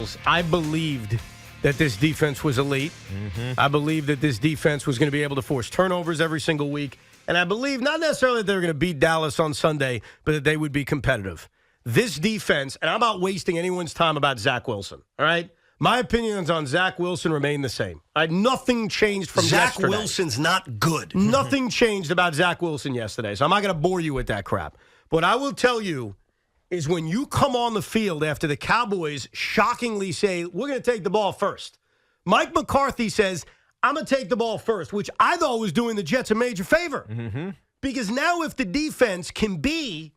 Bills, I believed that this defense was elite. I believed that this defense was going to be able to force turnovers every single week. And I believe not necessarily that they were going to beat Dallas on Sunday, but that they would be competitive. This defense, and I'm not wasting anyone's time about Zach Wilson, all right? My opinions on Zach Wilson remain the same. Nothing changed from yesterday. Zach Wilson's not good. Nothing changed about Zach Wilson yesterday, so I'm not going to bore you with that crap. But I will tell you is when you come on the field after the Cowboys shockingly say, we're going to take the ball first. Mike McCarthy says, I'm going to take the ball first, which I thought was doing the Jets a major favor. Because now if the defense can be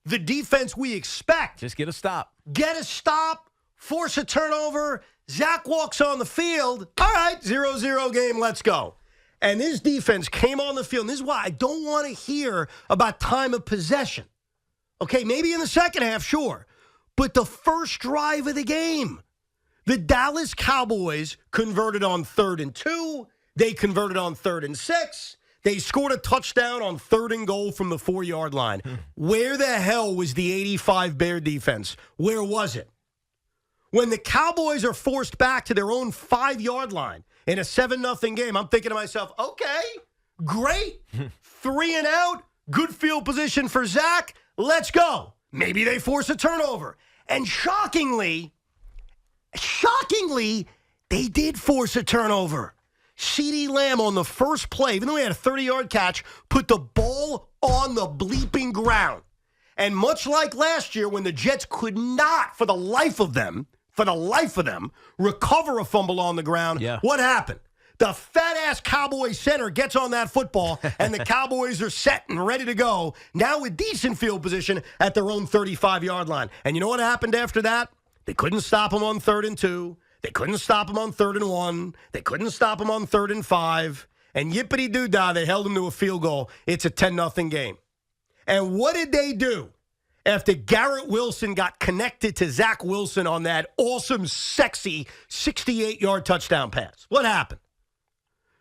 the defense we expect. Just get a stop. Get a stop, force a turnover, Zach walks on the field. All right, 0-0 game, let's go. And this defense came on the field. And this is why I don't want to hear about time of possession. Okay, maybe in the second half, sure. But the first drive of the game, the Dallas Cowboys converted on 3rd and 2. They converted on 3rd and 6. They scored a touchdown on 3rd and goal from the 4-yard line. Where the hell was the 85 Bear defense? Where was it? When the Cowboys are forced back to their own 5-yard line in a 7-0 game, I'm thinking to myself, okay, great. 3 and out, good field position for Zach. Let's go. Maybe they force a turnover. And shockingly, they did force a turnover. CeeDee Lamb on the first play, even though he had a 30-yard catch, put the ball on the bleeping ground. And much like last year when the Jets could not, for the life of them, recover a fumble on the ground, what happened? The fat-ass Cowboys center gets on that football, and the Cowboys are set and ready to go, now with decent field position at their own 35-yard line. And you know what happened after that? They couldn't stop him on 3rd and 2. They couldn't stop him on 3rd and 1. They couldn't stop him on 3rd and 5. And yippity-doo-dah, they held him to a field goal. It's a 10-0 game. And what did they do after Garrett Wilson got connected to Zach Wilson on that awesome, sexy 68-yard touchdown pass? What happened?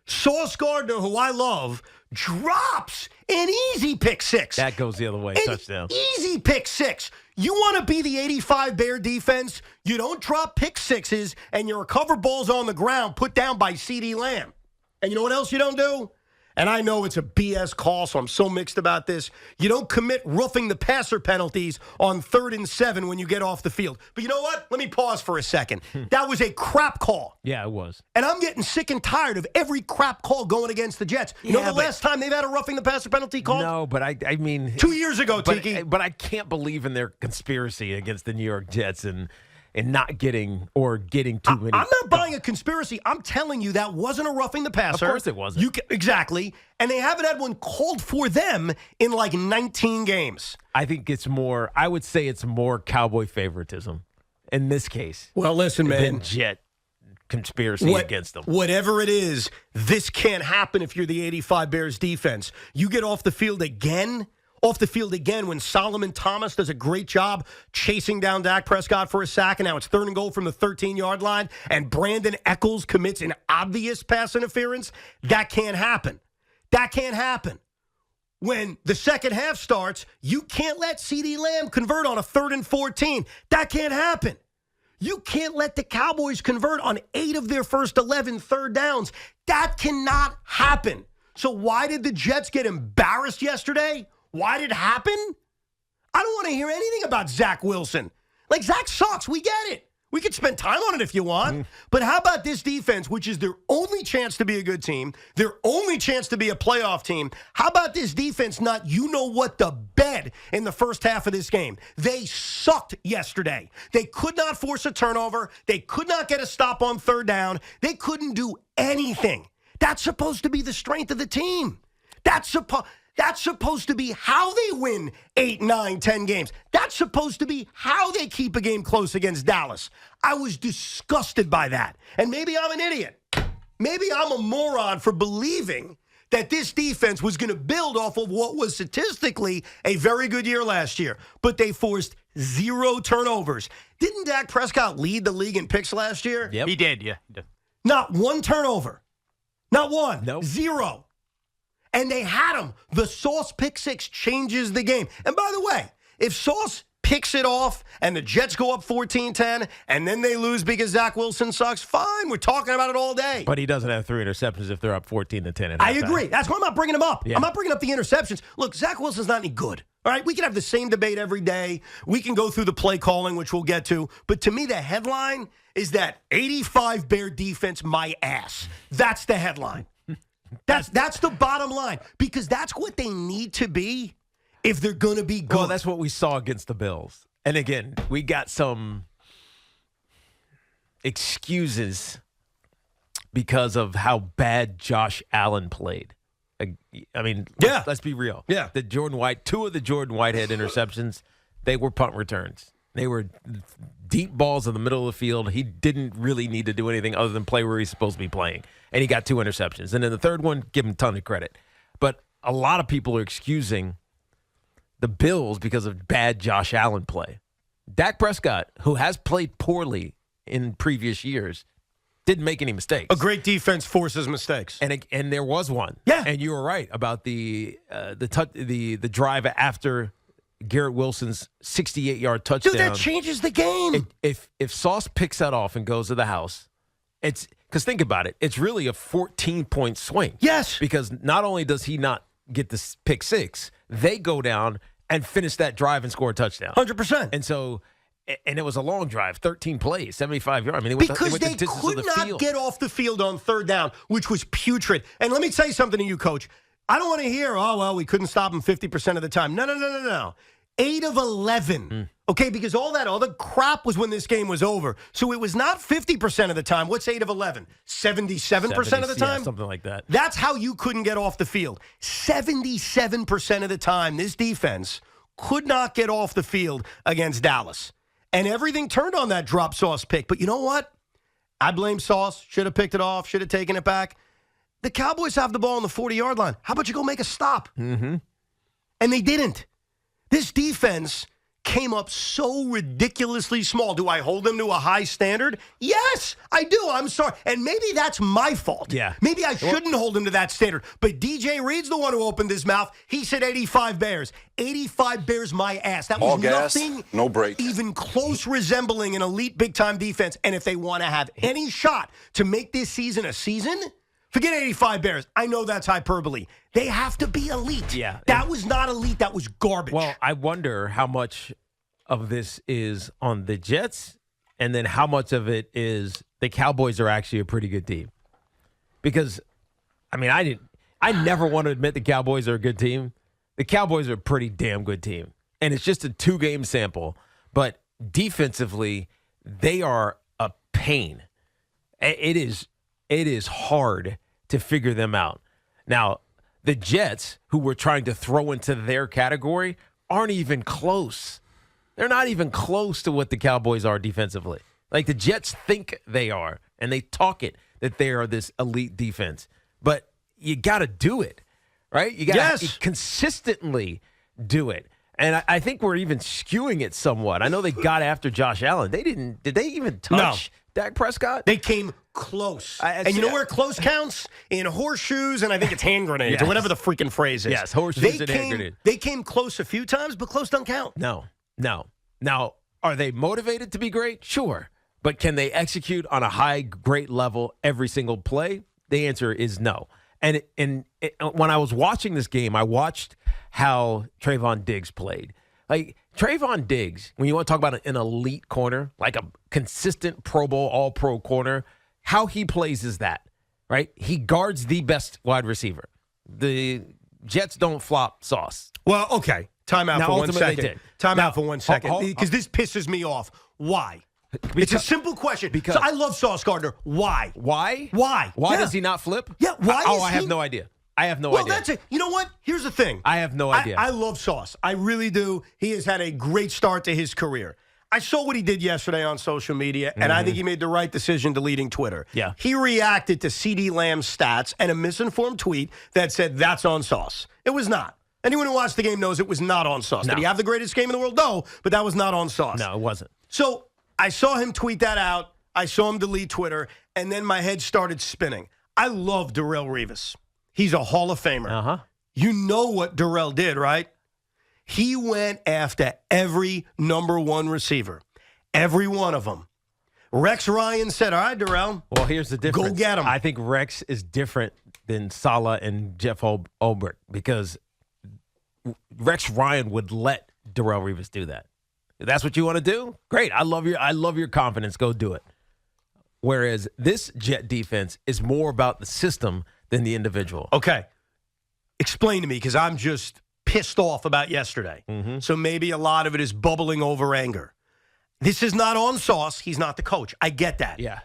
Sauce Gardner, who I love, drops an easy pick six. That goes the other way, touchdown. Easy pick six. You want to be the 85 Bear defense? You don't drop pick sixes, and you recover balls on the ground put down by CeeDee Lamb. And you know what else you don't do? And I know it's a BS call, so I'm so mixed about this. You don't commit roughing the passer penalties on 3rd and 7 when you get off the field. But you know what? Let me pause for a second. That was a crap call. Yeah, it was. And I'm getting sick and tired of every crap call going against the Jets. You know the last time they've had a roughing the passer penalty call? No, but I mean... 2 years ago, Tiki. But I can't believe in their conspiracy against the New York Jets and not getting or getting too many. I'm not buying a conspiracy. I'm telling you that wasn't a roughing the passer. Of course it wasn't. Exactly. And they haven't had one called for them in like 19 games. I think I would say it's more Cowboy favoritism in this case. Well, listen, man. Than Jet conspiracy against them. Whatever it is, this can't happen if you're the 85 Bears defense. You get off the field again when Solomon Thomas does a great job chasing down Dak Prescott for a sack, and now it's 3rd and goal from the 13-yard line, and Brandon Echols commits an obvious pass interference. That can't happen. That can't happen. When the second half starts, you can't let CeeDee Lamb convert on a 3rd and 14. That can't happen. You can't let the Cowboys convert on 8 of their first 11 third downs. That cannot happen. So why did the Jets get embarrassed yesterday? Why did it happen? I don't want to hear anything about Zach Wilson. Like, Zach sucks. We get it. We could spend time on it if you want. But how about this defense, which is their only chance to be a good team, their only chance to be a playoff team? How about this defense not the bed in the first half of this game? They sucked yesterday. They could not force a turnover. They could not get a stop on 3rd down. They couldn't do anything. That's supposed to be the strength of the team. That's supposed to be how they win 8, 9, 10 games. That's supposed to be how they keep a game close against Dallas. I was disgusted by that. And maybe I'm an idiot. Maybe I'm a moron for believing that this defense was going to build off of what was statistically a very good year last year. But they forced 0 turnovers. Didn't Dak Prescott lead the league in picks last year? Yep. He did, yeah. He did. Not one turnover. Not one. Nope. 0. And they had him. The Sauce pick six changes the game. And by the way, if Sauce kicks it off and the Jets go up 14-10 and then they lose because Zach Wilson sucks, fine. We're talking about it all day. But he doesn't have 3 interceptions if they're up 14-10. I agree. That's why I'm not bringing him up. Yeah. I'm not bringing up the interceptions. Look, Zach Wilson's not any good. All right, we can have the same debate every day. We can go through the play calling, which we'll get to. But to me, the headline is that 85 Bear defense, my ass. That's the headline. That's the bottom line. Because that's what they need to be if they're going to be good. Well, that's what we saw against the Bills. And again, we got some excuses because of how bad Josh Allen played. I mean, yeah. Let's be real. Yeah. Two of the Jordan Whitehead interceptions, they were punt returns. They were deep balls in the middle of the field. He didn't really need to do anything other than play where he's supposed to be playing. And he got 2 interceptions. And then the third one, give him a ton of credit. But a lot of people are excusing the Bills because of bad Josh Allen play. Dak Prescott, who has played poorly in previous years, didn't make any mistakes. A great defense forces mistakes. And there was one. Yeah. And you were right about the drive after Garrett Wilson's 68-yard touchdown. Dude, that changes the game. If Sauce picks that off and goes to the house, it's because think about it, it's really a 14-point swing. Yes. Because not only does he not get the pick six, they go down and finish that drive and score a touchdown. 100%. And so, and it was a long drive, 13 plays, 75 yards. I mean, because they could not get off the field on third down, which was putrid. And let me tell you something to you, Coach. I don't want to hear, oh, well, we couldn't stop him 50% of the time. No. 8 of 11. Okay, because all that other crap was when this game was over. So it was not 50% of the time. What's 8 of 11? 77% of the time? Yeah, something like that. That's how you couldn't get off the field. 77% of the time, this defense could not get off the field against Dallas. And everything turned on that drop Sauce pick. But you know what? I blame Sauce. Should have picked it off. Should have taken it back. The Cowboys have the ball on the 40-yard line. How about you go make a stop? Mm-hmm. And they didn't. This defense came up so ridiculously small. Do I hold them to a high standard? Yes, I do. I'm sorry. And maybe that's my fault. Yeah. Maybe I shouldn't hold them to that standard. But DJ Reed's the one who opened his mouth. He said 85 Bears. 85 Bears my ass. That was all gas, nothing no brakes. even close resembling an elite big-time defense. And if they want to have any shot to make this season a season, forget 85 Bears. I know that's hyperbole. They have to be elite. Yeah. That was not elite. That was garbage. Well, I wonder how much of this is on the Jets and then how much of it is the Cowboys are actually a pretty good team. Because, I mean, I never want to admit the Cowboys are a good team. The Cowboys are a pretty damn good team. And it's just a 2-game sample. But defensively, they are a pain. It is hard to figure them out. Now, the Jets, who we're trying to throw into their category, aren't even close. They're not even close to what the Cowboys are defensively. Like, the Jets think they are, and they talk it, that they are this elite defense. But you got to do it, right? You got to consistently do it. And I think we're even skewing it somewhat. I know they got after Josh Allen. Did they even touch Dak Prescott? They came close. And you know where close counts? In horseshoes, and I think it's hand grenades, or whatever the freaking phrase is. Yes, horseshoes and hand grenades. They came close a few times, but close don't count. No. Now, are they motivated to be great? Sure. But can they execute on a high, great level every single play? The answer is no. And when I was watching this game, I watched how Trayvon Diggs played. Like, Trayvon Diggs, when you want to talk about an elite corner, like a consistent Pro Bowl, all-pro corner, how he plays is that, right? He guards the best wide receiver. The Jets don't flop Sauce. Well, okay. Time out for 1 second. They did. Time out for 1 second. Because this pisses me off. Why? It's a simple question. Because so I love Sauce Gardner. Why? Why? Why? Why does he not flip? Yeah, why I have no idea. I have no idea. Well, that's it. You know what? Here's the thing. I have no idea. I love Sauce. I really do. He has had a great start to his career. I saw what he did yesterday on social media, and I think he made the right decision deleting Twitter. Yeah. He reacted to CeeDee Lamb's stats and a misinformed tweet that said that's on Sauce. It was not. Anyone who watched the game knows it was not on Sauce. No. Did he have the greatest game in the world? No, but that was not on Sauce. No, it wasn't. So I saw him tweet that out. I saw him delete Twitter, and then my head started spinning. I love Darrelle Revis. He's a Hall of Famer. Uh-huh. You know what Darrelle did, right? He went after every number one receiver, every one of them. Rex Ryan said, all right, Darrell. Well, here's the difference. Go get him. I think Rex is different than Saleh and Jeff Ulbrich because Rex Ryan would let Darrell Revis do that. If that's what you want to do, great. I love your confidence. Go do it. Whereas this Jet defense is more about the system than the individual. Okay. Explain to me, because I'm just pissed off about yesterday. Mm-hmm. So maybe a lot of it is bubbling over anger. This is not on Sauce. He's not the coach. I get that. Yeah.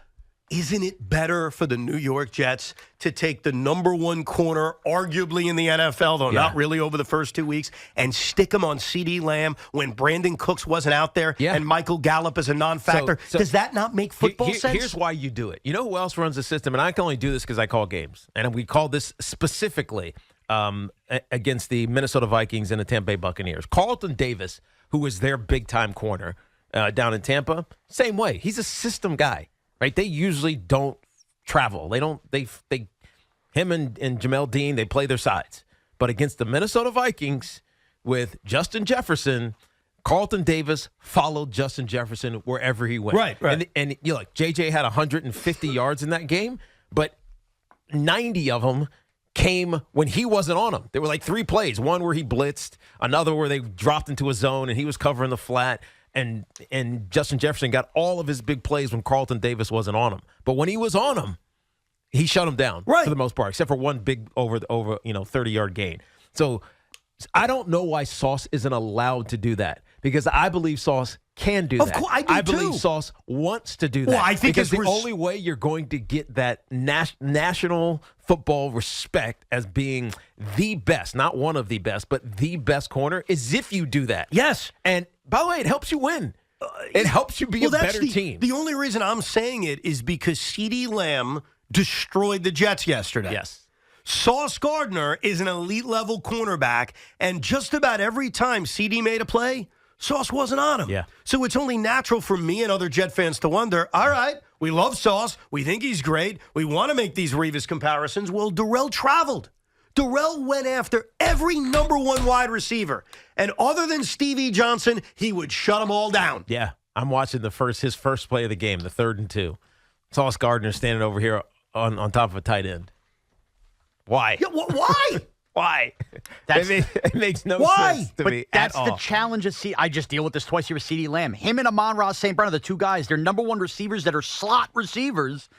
Isn't it better for the New York Jets to take the number one corner, arguably in the NFL, though not really over the first 2 weeks, and stick him on CeeDee Lamb when Brandon Cooks wasn't out there and Michael Gallup is a non-factor? So does that not make football sense? Here's why you do it. You know who else runs the system? And I can only do this because I call games. And we call this specifically against the Minnesota Vikings and the Tampa Bay Buccaneers. Carlton Davis, who is their big-time corner down in Tampa, same way. He's a system guy. Right, they usually don't travel. They don't. Him and Jamel Dean, they play their sides. But against the Minnesota Vikings, with Justin Jefferson, Carlton Davis followed Justin Jefferson wherever he went. Right. And you know, JJ had 150 yards in that game, but 90 of them came when he wasn't on them. There were like 3 plays: one where he blitzed, another where they dropped into a zone and he was covering the flat. And Justin Jefferson got all of his big plays when Carlton Davis wasn't on him. But when he was on him, he shut him down for the most part, except for one big over 30-yard gain. So I don't know why Sauce isn't allowed to do that, because I believe Sauce can do that. Of course, I do believe too. Sauce wants to do that. Well, I think because the only way you're going to get that national football respect as being the best, not one of the best, but the best corner, is if you do that. Yes. And by the way, it helps you win. It helps you be a better team. The only reason I'm saying it is because CeeDee Lamb destroyed the Jets yesterday. Yes. Sauce Gardner is an elite-level cornerback, and just about every time CeeDee made a play, Sauce wasn't on him. Yeah. So it's only natural for me and other Jet fans to wonder, all right, we love Sauce. We think he's great. We want to make these Revis comparisons. Well, Darrell traveled. Darrell went after every number one wide receiver. And other than Stevie Johnson, he would shut them all down. Yeah. I'm watching his first play of the game, the 3rd and 2. Sauce Gardner standing over here on top of a tight end. Why? Yeah, why? Why? It makes no sense to me That's at all. the challenge of I just deal with this twice here with CeeDee Lamb. Him and Amon-Ra St. Brown are the two guys. They're number one receivers that are slot receivers.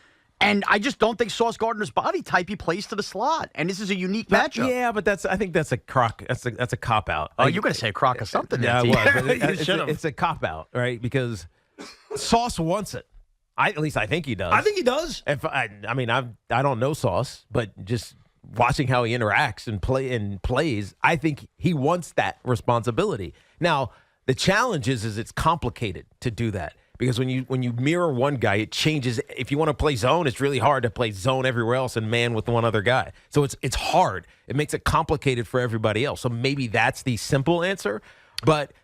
And I just don't think Sauce Gardner's body type he plays to the slot. And this is a unique matchup. Yeah, but I think that's a crock. That's a cop out. Oh, you're going to say a crock of something. Yeah, there, I was. It's a cop out, right? Because Sauce wants it. At least I think he does. I think he does. I don't know Sauce, but just watching how he interacts and plays, I think he wants that responsibility. Now, the challenge is it's complicated to do that. Because when you mirror one guy, it changes. If you want to play zone, it's really hard to play zone everywhere else and man with one other guy. So it's hard. It makes it complicated for everybody else. So maybe that's the simple answer, but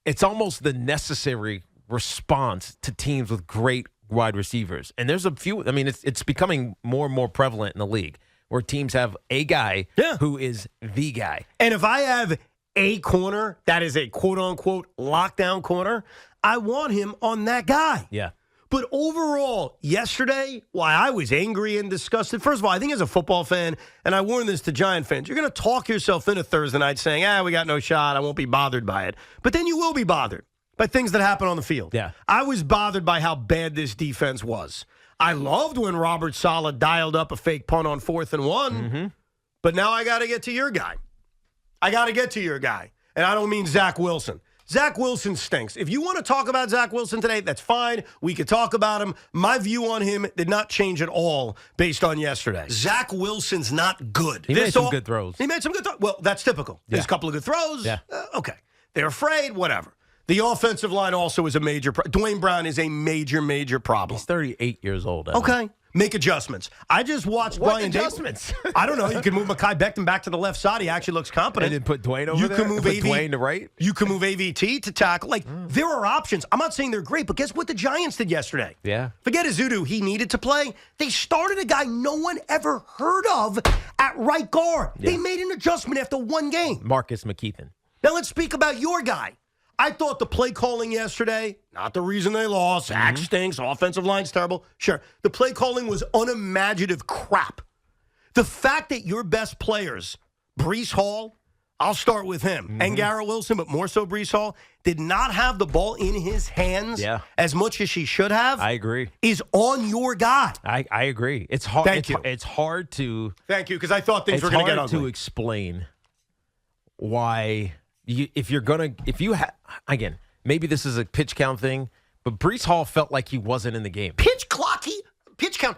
it's almost the necessary response to teams with great wide receivers. And there's a few. I mean, it's becoming more and more prevalent in the league where teams have a guy who is the guy. And if I have a corner that is a quote-unquote lockdown corner, I want him on that guy. Yeah. But overall, yesterday, why I was angry and disgusted, first of all, I think as a football fan, and I warn this to Giant fans, you're going to talk yourself into Thursday night saying, we got no shot, I won't be bothered by it. But then you will be bothered by things that happen on the field. Yeah. I was bothered by how bad this defense was. I loved when Robert Saleh dialed up a fake punt on 4th and 1, but now I got to get to your guy. And I don't mean Zach Wilson. Zach Wilson stinks. If you want to talk about Zach Wilson today, that's fine. We could talk about him. My view on him did not change at all based on yesterday. Zach Wilson's not good. He made some good throws. He made some good throws. Well, that's typical. There's a couple of good throws. Yeah. Okay. They're afraid, whatever. The offensive line also is a major Dwayne Brown is a major problem. He's 38 years old. Okay. Make adjustments. I just watched What Brian adjustments? I don't know. You can move Mekhi Becton back to the left side. He actually looks competent. And then put Dwayne over you there? Can move put Dwayne to right? You can move AVT to tackle. There are options. I'm not saying they're great, but guess what the Giants did yesterday? Yeah. Forget Azudu. He needed to play. They started a guy no one ever heard of at right guard. Yeah. They made an adjustment after one game. Marcus McKeithen. Now let's speak about your guy. I thought the play calling yesterday, not the reason they lost. Zach stinks. Offensive line's terrible. Sure. The play calling was unimaginative crap. The fact that your best players, Breece Hall, I'll start with him, and Garrett Wilson, but more so Breece Hall, did not have the ball in his hands as much as she should have. I agree. Is on your guy. I agree. It's hard. Thank you. It's hard to. Thank you, because I thought things were going to get ugly. It's hard to explain why again, maybe this is a pitch count thing, but Breece Hall felt like he wasn't in the game. Pitch count.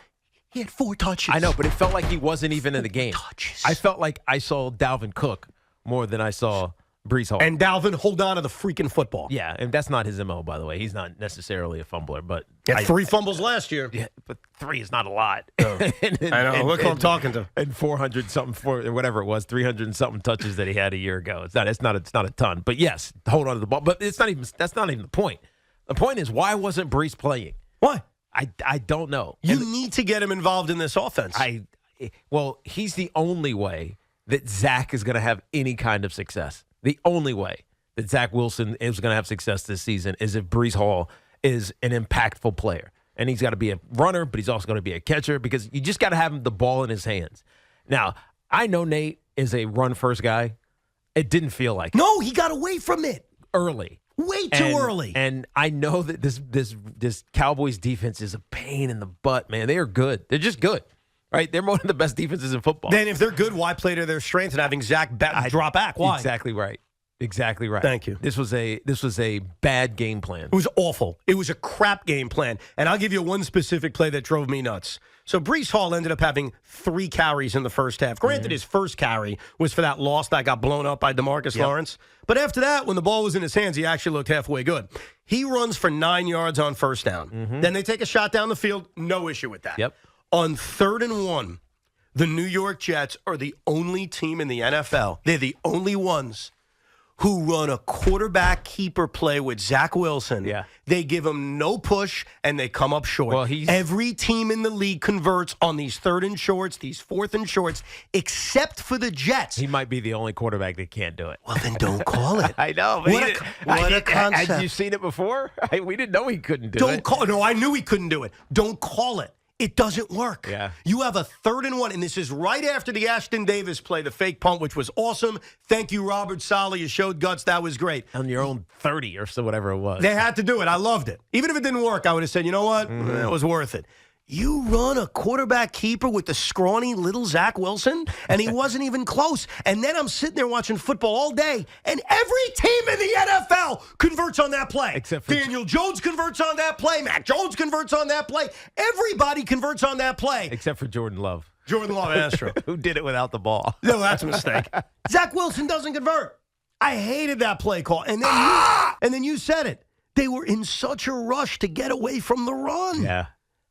He had 4 touches. I know, but it felt like he wasn't even in the game. Touches. I felt like I saw Dalvin Cook more than I saw Breece Hall. And Dalvin, hold on to the freaking football. Yeah, and that's not his MO, by the way. He's not necessarily a fumbler, but He had 3 fumbles last year. Yeah, but 3 is not a lot. I know. Look who I'm talking to. And 400-something, or whatever it was, 300-something touches that he had a year ago. It's not a ton. But yes, hold on to the ball. But that's not even the point. The point is, why wasn't Breece playing? Why? I don't know. You need to get him involved in this offense. Well, he's the only way that Zach is going to have any kind of success. The only way that Zach Wilson is going to have success this season is if Breece Hall is an impactful player. And he's got to be a runner, but he's also going to be a catcher because you just got to have the ball in his hands. Now, I know Nate is a run-first guy. It didn't feel like No, he got away from it. early. Way too early. And I know that this Cowboys defense is a pain in the butt, man. They are good. They're just good, right? They're one of the best defenses in football. Then if they're good, why play to their strength and having Zach drop back? Why? Exactly right. Exactly right. Thank you. This was a bad game plan. It was awful. It was a crap game plan. And I'll give you one specific play that drove me nuts. So Breece Hall ended up having 3 carries in the first half. Granted, his first carry was for that loss that got blown up by DeMarcus Lawrence. But after that, when the ball was in his hands, he actually looked halfway good. He runs for 9 yards on first down. Then they take a shot down the field. No issue with that. Yep. On 3rd and 1, the New York Jets are the only team in the NFL. They're the only ones who run a quarterback keeper play with Zach Wilson. Yeah. They give him no push, and they come up short. Well, every team in the league converts on these 3rd and shorts, these 4th and shorts, except for the Jets. He might be the only quarterback that can't do it. Well, then don't call it. I know. What a concept. Had you seen it before? We didn't know he couldn't do it. Don't call it. No, I knew he couldn't do it. Don't call it. It doesn't work. Yeah. You have a 3rd and 1, and this is right after the Ashton Davis play, the fake punt, which was awesome. Thank you, Robert Saleh. You showed guts. That was great. On your own 30 or so, whatever it was. They had to do it. I loved it. Even if it didn't work, I would have said, you know what? It was worth it. You run a quarterback keeper with the scrawny little Zach Wilson, and he wasn't even close. And then I'm sitting there watching football all day, and every team in the NFL converts on that play. Except for Daniel Jones converts on that play. Mac Jones converts on that play. Everybody converts on that play. Except for Jordan Love. Jordan Love, Astro. Who did it without the ball. No, that's a mistake. Zach Wilson doesn't convert. I hated that play call. And then you said it. They were in such a rush to get away from the run. Yeah.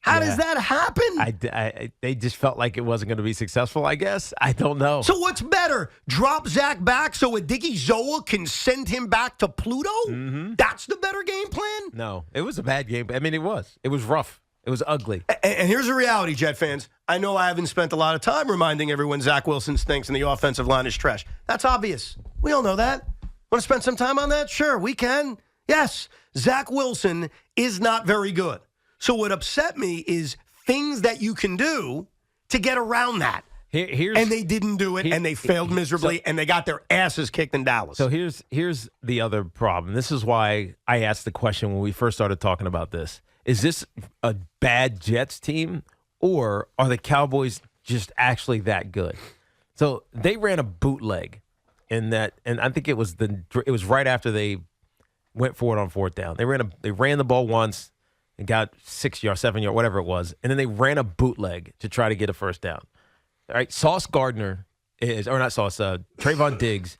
How does that happen? They just felt like it wasn't going to be successful, I guess. I don't know. So what's better? Drop Zach back so Adiki Zoa can send him back to Pluto? That's the better game plan? No, it was a bad game. I mean, it was. It was rough. It was ugly. And here's the reality, Jet fans. I know I haven't spent a lot of time reminding everyone Zach Wilson stinks and the offensive line is trash. That's obvious. We all know that. Want to spend some time on that? Sure, we can. Yes, Zach Wilson is not very good. So what upset me is things that you can do to get around that. And they didn't do it, and they failed miserably, and they got their asses kicked in Dallas. So here's the other problem. This is why I asked the question when we first started talking about this. Is this a bad Jets team, or are the Cowboys just actually that good? So they ran a bootleg in that, and I think it was right after they went for it on 4th down. They ran the ball once and got 6 yards, 7 yards, whatever it was, and then they ran a bootleg to try to get a first down. All right, Trayvon Diggs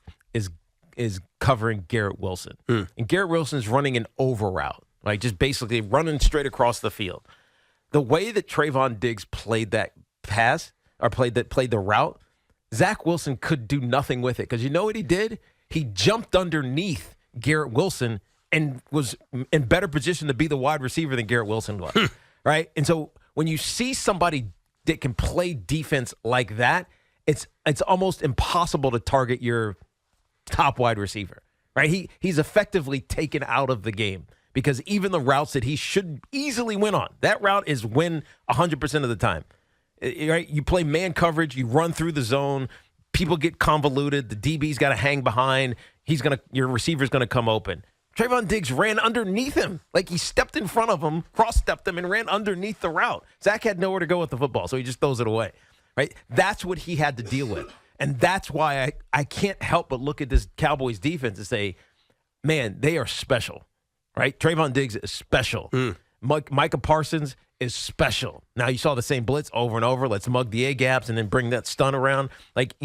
is covering Garrett Wilson, and Garrett Wilson's running an over route, like just basically running straight across the field. The way that Trayvon Diggs played that pass or played the route, Zach Wilson could do nothing with it because you know what he did? He jumped underneath Garrett Wilson and was in better position to be the wide receiver than Garrett Wilson was, right? And so when you see somebody that can play defense like that, it's almost impossible to target your top wide receiver, right? He's effectively taken out of the game because even the routes that he should easily win on, that route is win 100% of the time. Right? You play man coverage, you run through the zone, people get convoluted, the DB's got to hang behind, your receiver's going to come open. Trayvon Diggs ran underneath him. Like he stepped in front of him, cross-stepped him, and ran underneath the route. Zach had nowhere to go with the football, so he just throws it away. Right? That's what he had to deal with. And that's why I can't help but look at this Cowboys defense and say, man, they are special. Right? Trayvon Diggs is special. Micah Parsons is special. Now, you saw the same blitz over and over. Let's mug the A-gaps and then bring that stun around. Like,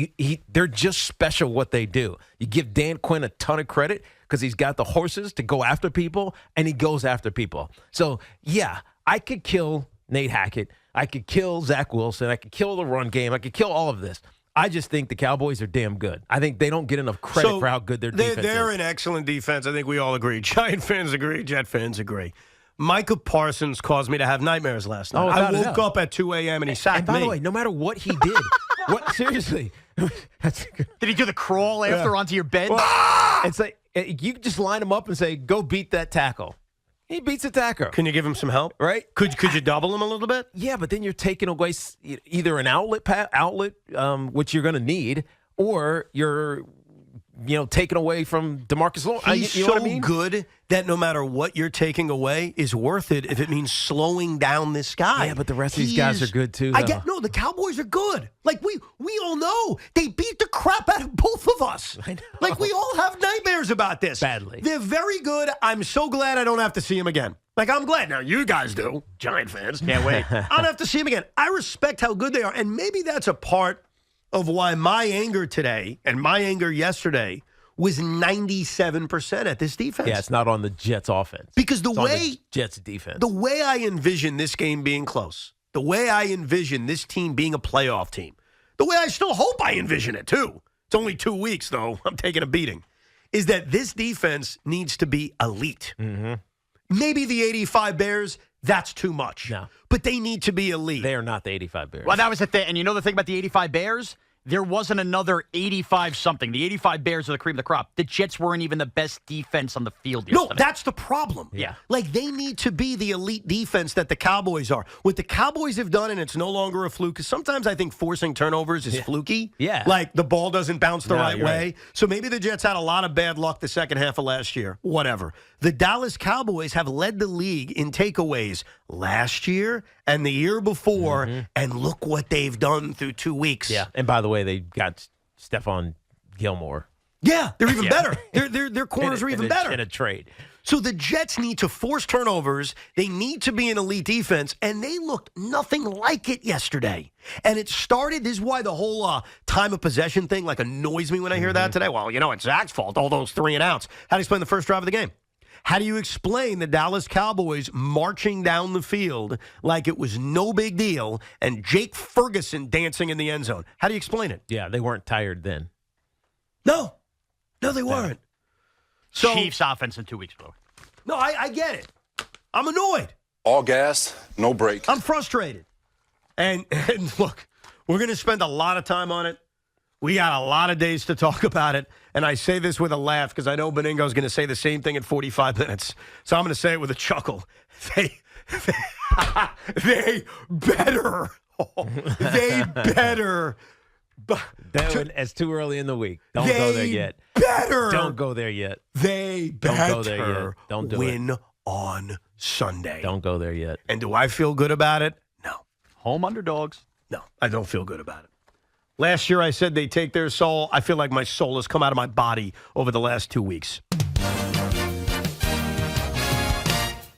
they're just special what they do. You give Dan Quinn a ton of credit because he's got the horses to go after people, and he goes after people. So, yeah, I could kill Nate Hackett. I could kill Zach Wilson. I could kill the run game. I could kill all of this. I just think the Cowboys are damn good. I think they don't get enough credit for how good their defense is. They're an excellent defense. I think we all agree. Giant fans agree. Jet fans agree. Micah Parsons caused me to have nightmares last night. I woke up at 2 a.m. and he sacked me. And by the way, no matter what he did, seriously, did he do the crawl after onto your bed? It's like you just line him up and say, "Go beat that tackle." He beats a tackle. Can you give him some help? Right? Could you double him a little bit? Yeah, but then you're taking away either an outlet, which you're going to need, or you're taken away from DeMarcus Lawrence. He's so good that no matter what you're taking away is worth it if it means slowing down this guy. Yeah, but the rest of these guys are good too. Though. The Cowboys are good. Like we all know they beat the crap out of both of us. I know. Like we all have nightmares about this. Badly. They're very good. I'm so glad I don't have to see him again. Like I'm glad now. You guys do, Giant fans. Can't wait. I don't have to see him again. I respect how good they are, and maybe that's a part of why my anger today and my anger yesterday was 97% at this defense. Yeah, it's not on the Jets offense. Because on the Jets defense. The way I envision this game being close, the way I envision this team being a playoff team, the way I still hope I envision it too, it's only 2 weeks though, I'm taking a beating, is that this defense needs to be elite. Mm-hmm. Maybe the 85 Bears, that's too much. No. But they need to be elite. They are not the 85 Bears. Well, that was the thing. And you know the thing about the 85 Bears? There wasn't another 85-something. The 85 Bears are the cream of the crop. The Jets weren't even the best defense on the field yesterday. No, that's the problem. Yeah. Like, they need to be the elite defense that the Cowboys are. What the Cowboys have done, and it's no longer a fluke, because sometimes I think forcing turnovers is fluky. Yeah. Like, the ball doesn't bounce the right way. Right. So maybe the Jets had a lot of bad luck the second half of last year. Whatever. The Dallas Cowboys have led the league in takeaways last year and the year before, and look what they've done through 2 weeks. Yeah, and by the way, they got Stephon Gilmore. Yeah, they're even better. Their corners are even better. In a trade. So the Jets need to force turnovers. They need to be an elite defense, and they looked nothing like it yesterday. And it started, this is why the whole time of possession thing annoys me when I hear that today. Well, it's Zach's fault, all those 3 and outs. How do you explain the first drive of the game? How do you explain the Dallas Cowboys marching down the field like it was no big deal and Jake Ferguson dancing in the end zone? How do you explain it? Yeah, they weren't tired then. No, they weren't. So, Chiefs offense in 2 weeks, bro. No, I get it. I'm annoyed. All gas, no brakes. I'm frustrated. And look, we're going to spend a lot of time on it. We got a lot of days to talk about it. And I say this with a laugh because I know Beningo's going to say the same thing in 45 minutes. So I'm going to say it with a chuckle. They better. They better. It's too early in the week. Don't go there yet. Better. Don't go there yet. They better Don't go there yet. Don't do win on Sunday. Don't go there yet. And do I feel good about it? No. Home underdogs. No, I don't feel good about it. Last year I said they take their soul. I feel like my soul has come out of my body over the last 2 weeks.